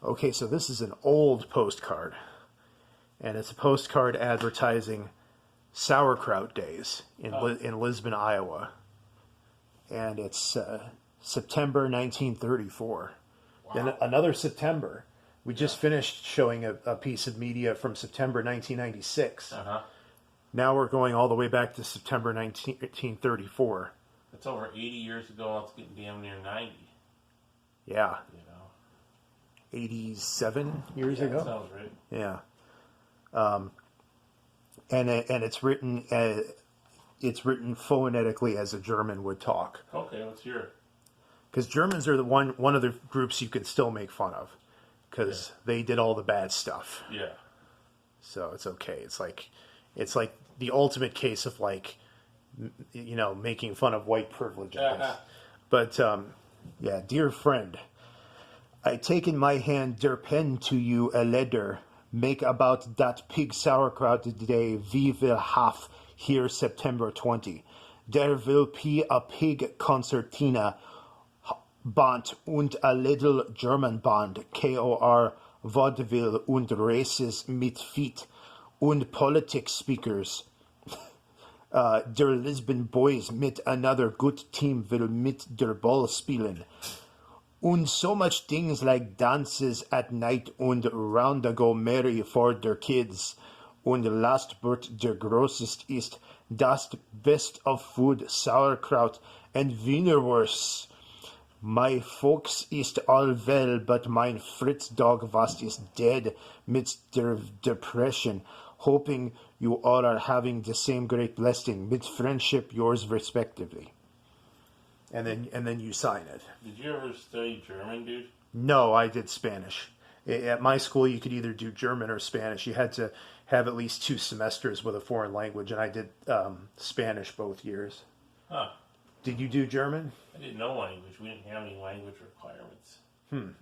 Okay, so this is an old postcard, and it's a postcard advertising Sauerkraut days in Lisbon, Iowa, and it's September 1934. Wow. Then another September. We just finished showing a piece of media from September 1996. Now we're going all the way back to September 1934. That's over 80 years ago. It's getting damn near 90. Yeah. You know. 87 years ago. That sounds right. Yeah. And it's written phonetically as a German would talk. Okay, let's hear it. Because Germans are one of the groups you can still make fun of, because they did all the bad stuff. Yeah. So it's okay. It's like the ultimate case of making fun of white privilege. I guess. But yeah, dear friend, I take in my hand der pen to you a letter. Make about that pig sauerkraut today. We will have here September 20. There will be a pig concertina band und a little German band. KOR Vaudeville und Races mit Feet und Politics speakers. Der Lisbon Boys mit another good team will mit der Ball spielen. Und so much things like dances at night und round the go merry for their kids. Und last but der grossest ist das best of food, Sauerkraut and Wienerwurst. My folks ist all well, but mein Fritz dog was is dead mit der depression. Hoping you all are having the same great blessing. With friendship, yours respectively. And then you sign it. Did you ever study German, dude? No, I did Spanish. At my school, you could either do German or Spanish. You had to have at least 2 semesters with a foreign language, and I did Spanish both years. Huh. Did you do German? I didn't know language. We didn't have any language requirements.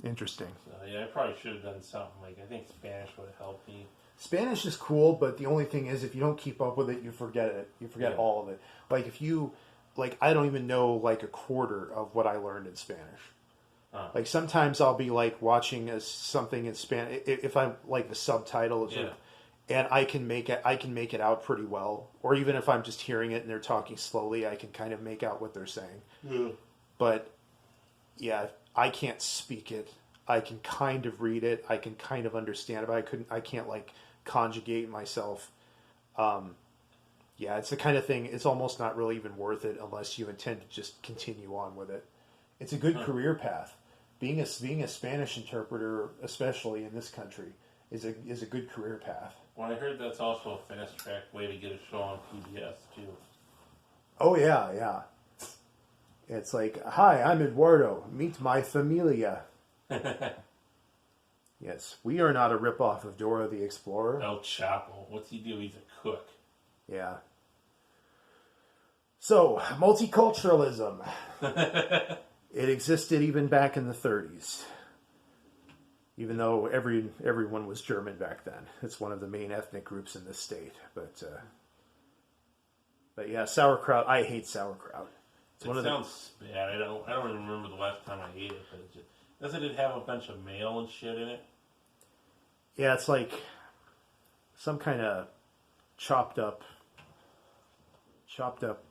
Interesting. So, yeah, I probably should have done something like, I think Spanish would have helped me. Spanish is cool, but the only thing is if you don't keep up with it, you forget it. You forget all of it. Like if you... Like, I don't even know, like, a quarter of what I learned in Spanish. Like, sometimes I'll be, like, watching something in Spanish, if I'm, like, the subtitle, and I can make it out pretty well. Or even if I'm just hearing it and they're talking slowly, I can kind of make out what they're saying. But, yeah, I can't speak it. I can kind of read it. I can kind of understand it, but I can't, like, conjugate myself. Yeah, it's the kind of thing, it's almost not really even worth it unless you intend to just continue on with it. It's a good career path. Being a Spanish interpreter, especially in this country, is a good career path. Well, I heard that's also a fast-track way to get a show on PBS, too. Oh, yeah. It's like, hi, I'm Eduardo. Meet my familia. Yes, we are not a ripoff of Dora the Explorer. El Chapo. What's he do? He's a cook. Yeah. So, multiculturalism. It existed even back in the 30s. Even though everyone was German back then. It's one of the main ethnic groups in this state. But yeah, sauerkraut. I hate sauerkraut. It sounds bad. I don't even remember the last time I ate it. But doesn't it have a bunch of mayo and shit in it? Yeah, it's like some kind of chopped up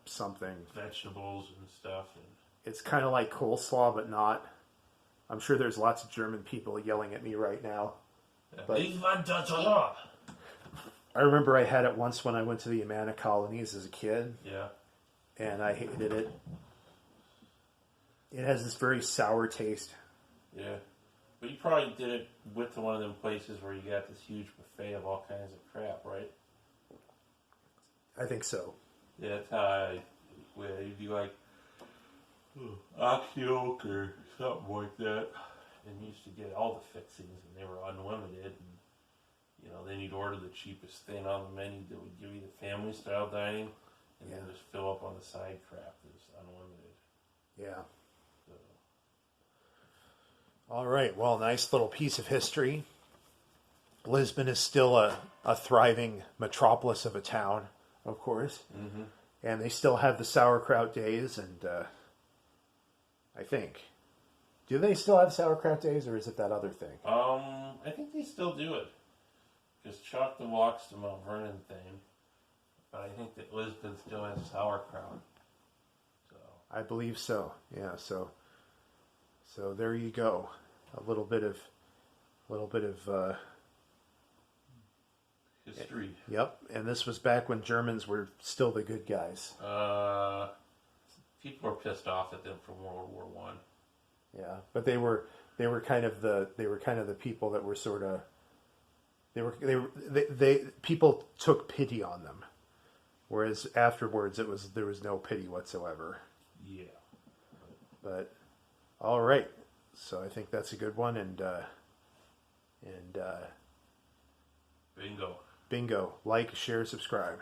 something. Vegetables and stuff. It's kind of like coleslaw, but not. I'm sure there's lots of German people yelling at me right now. But I remember I had it once when I went to the Amana colonies as a kid. Yeah. And I hated it. It has this very sour taste. Yeah. But you probably did it with one of them places where you got this huge buffet of all kinds of crap, right? I think so. Yeah, that's how you'd be like, oxyoke or something like that. And you used to get all the fixings, and they were unlimited. And, then you'd order the cheapest thing on the menu that would give you the family-style dining, and then just fill up on the side crap that's unlimited. Yeah. So. All right, well, nice little piece of history. Lisbon is still a thriving metropolis of a town, of course. Mm-hmm. And they still have the sauerkraut days, and I think. Do they still have sauerkraut days, or is it that other thing? I think they still do it. Because Chuck the walks to Mount Vernon thing, but I think that Lisbon still has sauerkraut. So I believe so. Yeah. So there you go. A little bit of history. Yep. And this was back when Germans were still the good guys. People were pissed off at them from World War One. Yeah, but they were kind of the people that were sort of they people took pity on them, whereas afterwards there was no pity whatsoever. Yeah. But all right, so I think that's a good one, and Bingo. bingo, like, share, subscribe.